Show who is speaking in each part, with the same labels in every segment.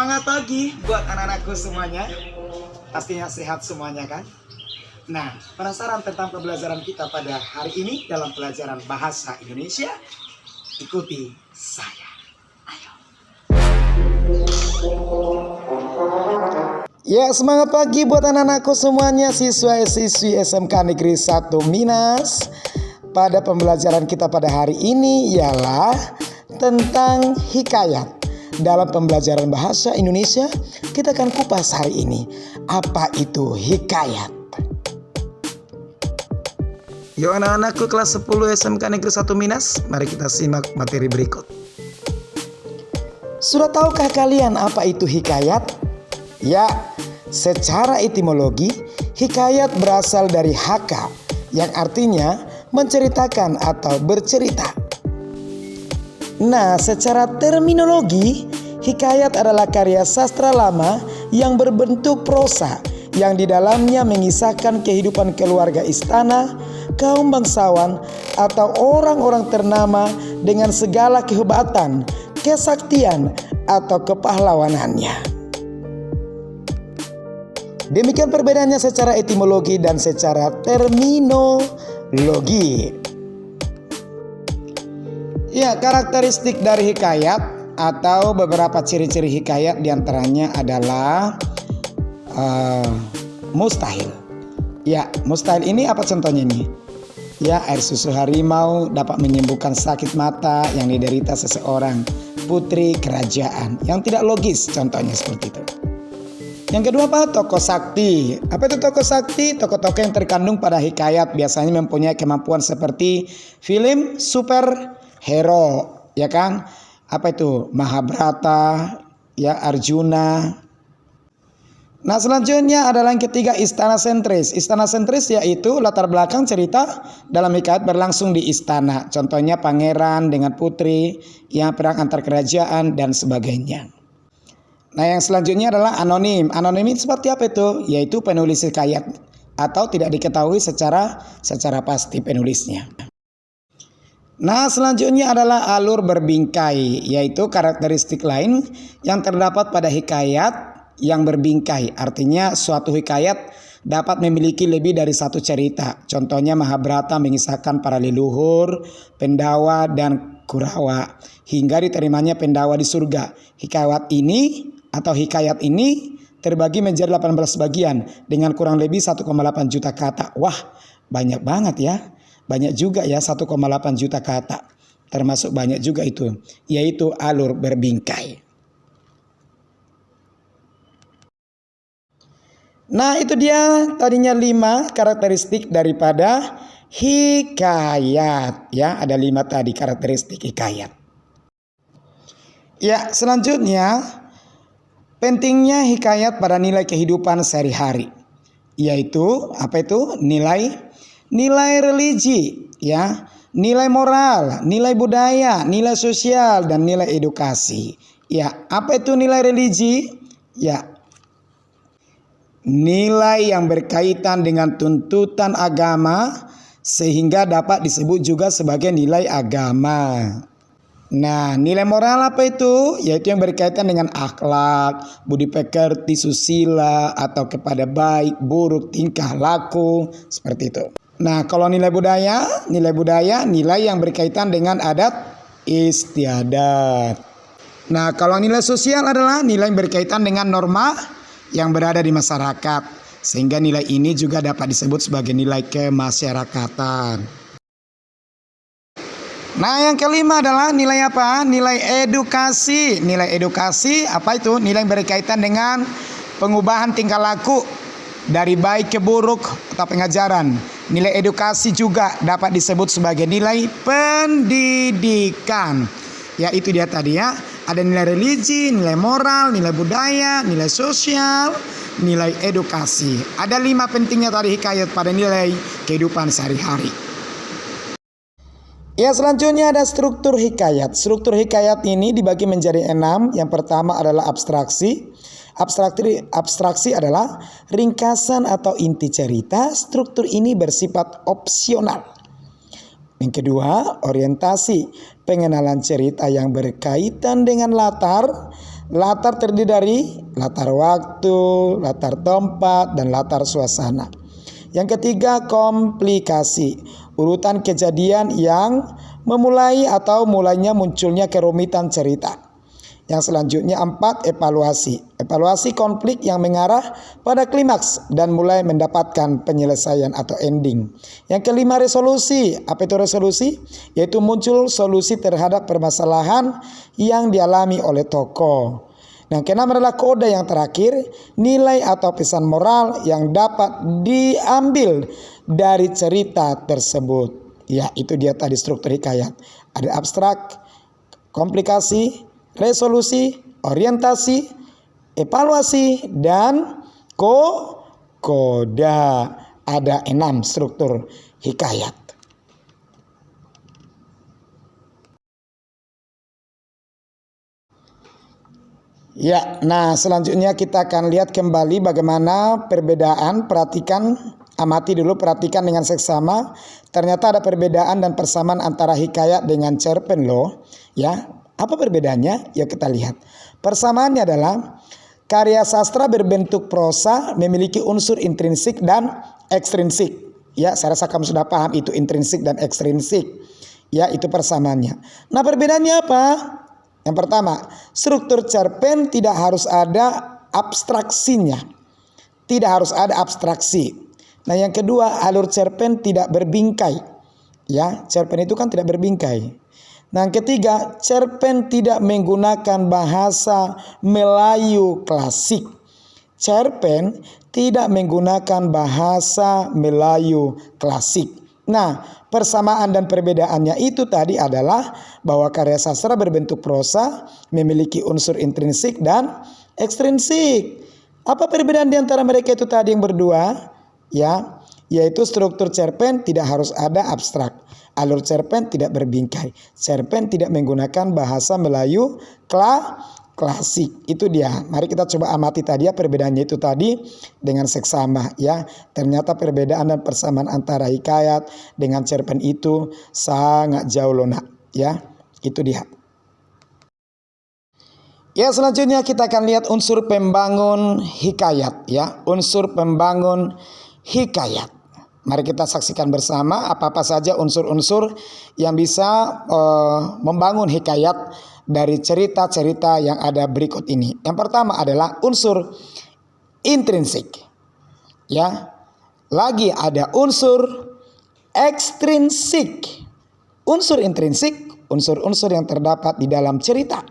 Speaker 1: Semangat pagi buat anak-anakku semuanya. Pastinya sehat semuanya kan? Nah, penasaran tentang pembelajaran kita pada hari ini dalam pelajaran bahasa Indonesia? Ikuti saya. Ayo. Ya, semangat pagi buat anak-anakku semuanya, siswa-siswi SMK Negeri 1 Minas. Pada pembelajaran kita pada hari ini ialah tentang hikayat. Dalam pembelajaran bahasa Indonesia, kita akan kupas hari ini. Apa itu hikayat? Yuk anak-anakku kelas 10 SMK Negeri 1 Minas, mari kita simak materi berikut. Sudah tahukah kalian apa itu hikayat? Ya, secara etimologi, hikayat berasal dari haka, yang artinya menceritakan atau bercerita. Nah, secara terminologi, hikayat adalah karya sastra lama yang berbentuk prosa, yang di dalamnya mengisahkan kehidupan keluarga istana, kaum bangsawan, atau orang-orang ternama dengan segala kehebatan, kesaktian, atau kepahlawanannya. Demikian perbedaannya secara etimologi dan secara terminologi. Ya, karakteristik dari hikayat atau beberapa ciri-ciri hikayat diantaranya adalah mustahil. Ya, mustahil ini apa contohnya nih? Ya, air susu harimau dapat menyembuhkan sakit mata yang diderita seseorang, putri kerajaan, yang tidak logis contohnya seperti itu. Yang kedua apa? Tokoh sakti. Apa itu tokoh sakti? Tokoh-tokoh yang terkandung pada hikayat biasanya mempunyai kemampuan seperti film superhero, ya kan? Apa itu? Mahabharata, ya, Arjuna. Nah, selanjutnya adalah yang ketiga, istana sentris. Istana sentris yaitu latar belakang cerita dalam hikayat berlangsung di istana. Contohnya pangeran dengan putri, yang perang antar kerajaan dan sebagainya. Nah, yang selanjutnya adalah anonim. Anonim itu seperti apa itu? Yaitu penulis hikayat atau tidak diketahui secara pasti penulisnya. Nah, selanjutnya adalah alur berbingkai, yaitu karakteristik lain yang terdapat pada hikayat yang berbingkai. Artinya suatu hikayat dapat memiliki lebih dari satu cerita. Contohnya Mahabharata mengisahkan para leluhur, Pendawa dan Kurawa hingga diterimanya Pendawa di surga. Hikayat ini terbagi menjadi 18 bagian dengan kurang lebih 1,8 juta kata. Wah, banyak banget ya. Banyak juga ya, 1,8 juta kata. Termasuk banyak juga itu, yaitu alur berbingkai. Nah, itu dia tadinya 5 karakteristik daripada hikayat. Ya, ada 5 tadi karakteristik hikayat. Ya, selanjutnya pentingnya hikayat pada nilai kehidupan sehari-hari. Yaitu apa itu? Nilai religi, ya, nilai moral, nilai budaya, nilai sosial, dan nilai edukasi. Ya, apa itu nilai religi? Ya, nilai yang berkaitan dengan tuntutan agama sehingga dapat disebut juga sebagai nilai agama. Nah, nilai moral apa itu? Yaitu yang berkaitan dengan akhlak, budi pekerti, susila, atau kepada baik, buruk, tingkah laku, seperti itu. Nah, kalau nilai budaya nilai yang berkaitan dengan adat istiadat. Nah, kalau nilai sosial adalah nilai yang berkaitan dengan norma yang berada di masyarakat, sehingga nilai ini juga dapat disebut sebagai nilai kemasyarakatan. Nah, yang kelima adalah nilai apa? Nilai edukasi. Nilai edukasi apa itu? Nilai yang berkaitan dengan pengubahan tingkah laku dari baik ke buruk atau pengajaran. Nilai edukasi juga dapat disebut sebagai nilai pendidikan. Ya, itu dia tadi ya. Ada nilai religi, nilai moral, nilai budaya, nilai sosial, nilai edukasi. Ada 5 pentingnya tadi hikayat pada nilai kehidupan sehari-hari. Ya, selanjutnya ada struktur hikayat. Struktur hikayat ini dibagi menjadi 6. Yang pertama adalah abstraksi. Abstraksi adalah ringkasan atau inti cerita. Struktur ini bersifat opsional. Yang kedua, orientasi, pengenalan cerita yang berkaitan dengan latar Latar terdiri dari latar waktu, latar tempat, dan latar suasana. Yang ketiga, komplikasi. Urutan kejadian yang memulai atau mulainya munculnya kerumitan cerita. Yang selanjutnya 4, evaluasi. Evaluasi konflik yang mengarah pada klimaks dan mulai mendapatkan penyelesaian atau ending. Yang kelima, resolusi. Apa itu resolusi? Yaitu muncul solusi terhadap permasalahan yang dialami oleh tokoh. Yang keenam adalah kode yang terakhir, nilai atau pesan moral yang dapat diambil dari cerita tersebut. Ya, itu dia tadi struktur hikayat. Ada abstrak, komplikasi, resolusi, orientasi, evaluasi, dan koda. Ada 6 struktur hikayat. Ya, nah selanjutnya kita akan lihat kembali bagaimana perbedaan. Perhatikan, amati dulu, perhatikan dengan seksama. Ternyata ada perbedaan dan persamaan antara hikayat dengan cerpen loh. Ya, apa perbedaannya? Ya kita lihat. Persamaannya adalah karya sastra berbentuk prosa memiliki unsur intrinsik dan ekstrinsik. Ya, saya rasa kamu sudah paham itu intrinsik dan ekstrinsik. Ya, itu persamaannya. Nah, perbedaannya apa? Yang pertama, struktur cerpen tidak harus ada abstraksinya. Tidak harus ada abstraksi. Nah, yang kedua, alur cerpen tidak berbingkai. Ya, cerpen itu kan tidak berbingkai. Nah, yang ketiga, cerpen tidak menggunakan bahasa Melayu klasik. Cerpen tidak menggunakan bahasa Melayu klasik. Nah, persamaan dan perbedaannya itu tadi adalah bahwa karya sastra berbentuk prosa memiliki unsur intrinsik dan ekstrinsik. Apa perbedaan di antara mereka itu tadi yang berdua? Ya, yaitu struktur cerpen tidak harus ada abstrak. Alur cerpen tidak berbingkai. Cerpen tidak menggunakan bahasa Melayu klasik. Itu dia. Mari kita coba amati tadi ya perbedaannya itu tadi dengan seksama ya. Ternyata perbedaan dan persamaan antara hikayat dengan cerpen itu sangat jauh loh nak ya. Itu dia. Ya, selanjutnya kita akan lihat unsur pembangun hikayat ya. Unsur pembangun hikayat. Mari kita saksikan bersama apa-apa saja unsur-unsur yang bisa membangun hikayat dari cerita-cerita yang ada berikut ini. Yang pertama adalah unsur intrinsik. Ya. Lagi ada unsur ekstrinsik. Unsur intrinsik, unsur-unsur yang terdapat di dalam cerita.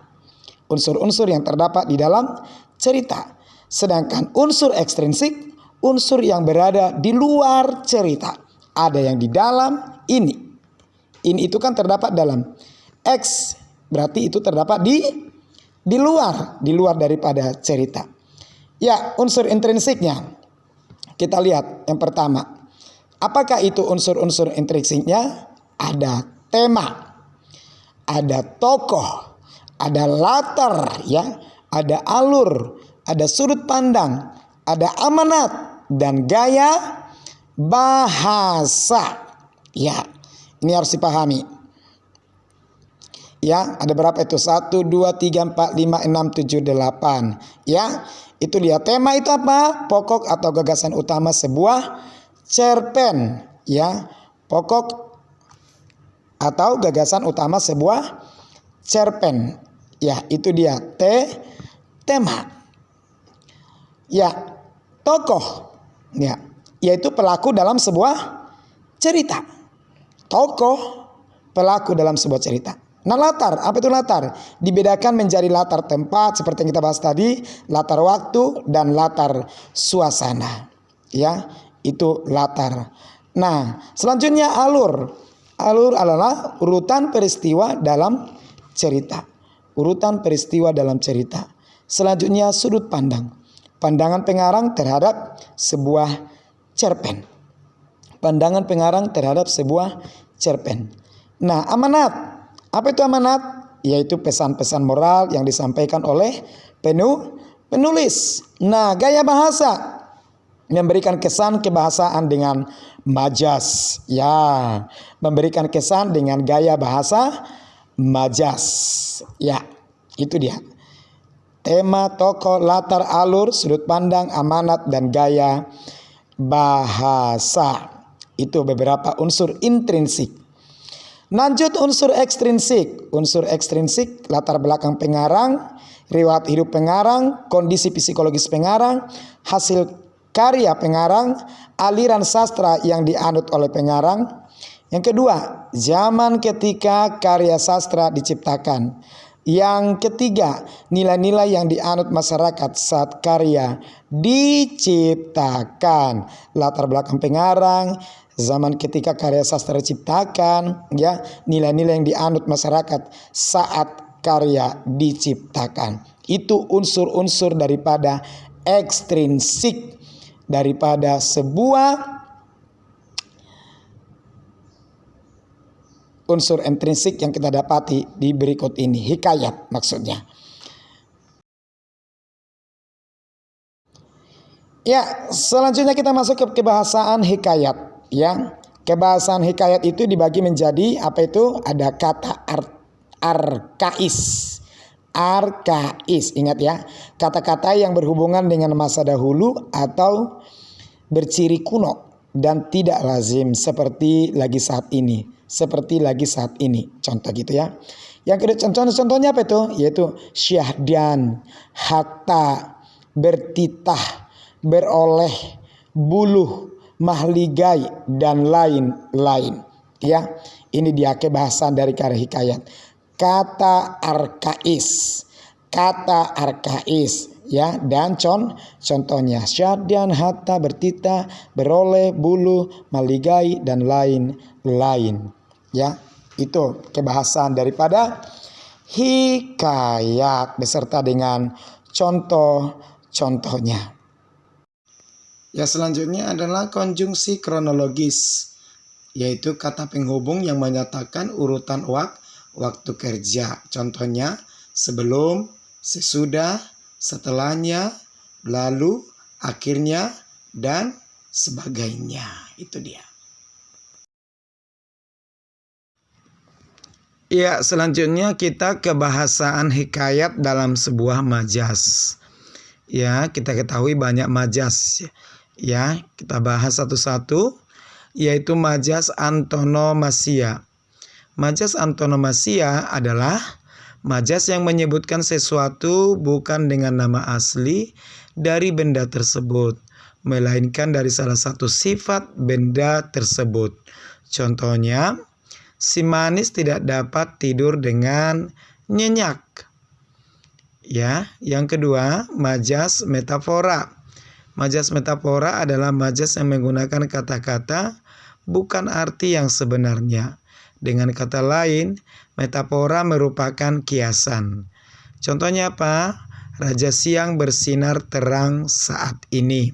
Speaker 1: Unsur-unsur yang terdapat di dalam cerita. Sedangkan unsur ekstrinsik, unsur yang berada di luar cerita. Ada yang di dalam ini. Ini itu kan terdapat dalam. X berarti itu terdapat di luar daripada cerita. Ya, unsur intrinsiknya. Kita lihat yang pertama. Apakah itu unsur-unsur intrinsiknya? Ada tema, ada tokoh, ada latar ya, ada alur, ada sudut pandang, ada amanat dan gaya bahasa. Ya, ini harus dipahami. Ya, ada berapa itu? 1, 2, 3, 4, 5, 6, 7, 8. Ya, itu lihat tema itu apa? Pokok atau gagasan utama sebuah cerpen. Ya, pokok atau gagasan utama sebuah cerpen. Ya, itu dia tema. Ya, tokoh. Ya, yaitu pelaku dalam sebuah cerita. Tokoh, pelaku dalam sebuah cerita. Nah, latar, apa itu latar? Dibedakan menjadi latar tempat seperti yang kita bahas tadi, latar waktu dan latar suasana. Ya, itu latar. Nah, selanjutnya alur. Alur adalah urutan peristiwa dalam cerita. Urutan peristiwa dalam cerita. Selanjutnya sudut pandang. Pandangan pengarang terhadap sebuah cerpen. Pandangan pengarang terhadap sebuah cerpen. Nah, amanat. Apa itu amanat? Yaitu pesan-pesan moral yang disampaikan oleh penulis. Nah, gaya bahasa. Memberikan kesan kebahasaan dengan majas. Ya, memberikan kesan dengan gaya bahasa majas. Ya, itu dia. tema, tokoh, latar, alur, sudut pandang, amanat, dan gaya bahasa. Itu beberapa unsur intrinsik. Lanjut unsur ekstrinsik. Unsur ekstrinsik, latar belakang pengarang, riwayat hidup pengarang, kondisi psikologis pengarang, hasil karya pengarang, aliran sastra yang dianut oleh pengarang. Yang kedua, zaman ketika karya sastra diciptakan. Yang ketiga, nilai-nilai yang dianut masyarakat saat karya diciptakan. Latar belakang pengarang, zaman ketika karya sastra diciptakan, ya, nilai-nilai yang dianut masyarakat saat karya diciptakan. Itu unsur-unsur daripada ekstrinsik daripada sebuah unsur intrinsik yang kita dapati di berikut ini. Hikayat maksudnya. Ya, selanjutnya kita masuk ke kebahasaan hikayat. Ya, kebahasaan hikayat itu dibagi menjadi apa itu? Ada kata arkais. Arkais, ingat ya. Kata-kata yang berhubungan dengan masa dahulu atau berciri kuno dan tidak lazim seperti lagi saat ini. Contoh gitu ya. Yang kedua, contohnya apa itu? Yaitu syahdan, hatta, bertitah, beroleh, buluh, mahligai, dan lain-lain. Ya, ini dia kebahasan dari karya hikayat. Kata arkais, ya, dan contohnya syahdan, hatta, bertitah, beroleh, buluh, mahligai, dan lain-lain. Ya, itu kebahasan daripada hikayat beserta dengan contoh-contohnya. Ya, selanjutnya adalah konjungsi kronologis, yaitu kata penghubung yang menyatakan urutan waktu kerja. Contohnya sebelum, sesudah, setelahnya, lalu, akhirnya, dan sebagainya. Itu dia. Ya, selanjutnya kita ke bahasaan hikayat dalam sebuah majas. Ya, kita ketahui banyak majas. Ya, kita bahas satu-satu, yaitu majas antonomasia. Majas antonomasia adalah majas yang menyebutkan sesuatu bukan dengan nama asli dari benda tersebut, melainkan dari salah satu sifat benda tersebut. Contohnya, si manis tidak dapat tidur dengan nyenyak. Ya, yang kedua, majas metafora. Majas metafora adalah majas yang menggunakan kata-kata bukan arti yang sebenarnya. Dengan kata lain, metafora merupakan kiasan. Contohnya apa? Raja siang bersinar terang saat ini.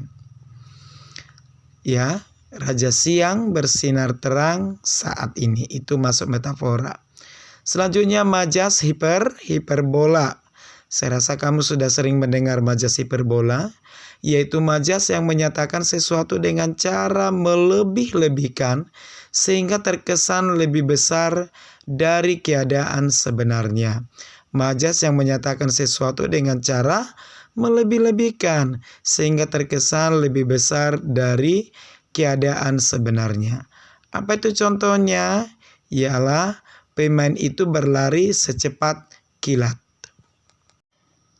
Speaker 1: Ya, Raja siang bersinar terang saat ini. Itu masuk metafora. Selanjutnya majas hiperbola. Saya rasa kamu sudah sering mendengar majas hiperbola, yaitu majas yang menyatakan sesuatu dengan cara melebih-lebihkan sehingga terkesan lebih besar dari keadaan sebenarnya. Majas yang menyatakan sesuatu dengan cara melebih-lebihkan sehingga terkesan lebih besar dari keadaan sebenarnya. Apa itu contohnya? Ialah pemain itu berlari secepat kilat.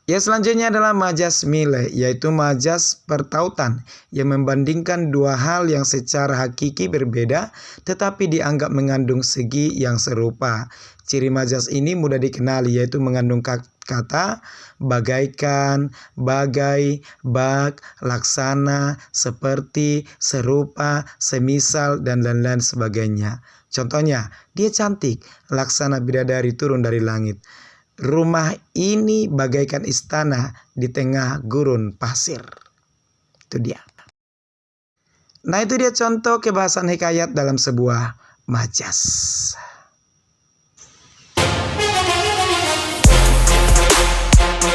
Speaker 1: Ya, selanjutnya adalah majas mile, yaitu majas pertautan yang membandingkan dua hal yang secara hakiki berbeda tetapi dianggap mengandung segi yang serupa. Ciri majas ini mudah dikenali, yaitu mengandung kata bagaikan, bagai, bak, laksana, seperti, serupa, semisal, dan lain-lain sebagainya. Contohnya, dia cantik, laksana bidadari turun dari langit. Rumah ini bagaikan istana di tengah gurun pasir. Itu dia. Nah, itu dia contoh kebahasan hikayat dalam sebuah majas.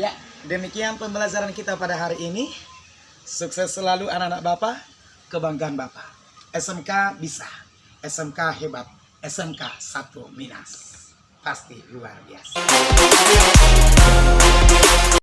Speaker 1: Ya, demikian pembelajaran kita pada hari ini. Sukses selalu anak-anak Bapak, kebanggaan Bapak. SMK bisa, SMK hebat, SMK 1 Minas. Pasti luar biasa.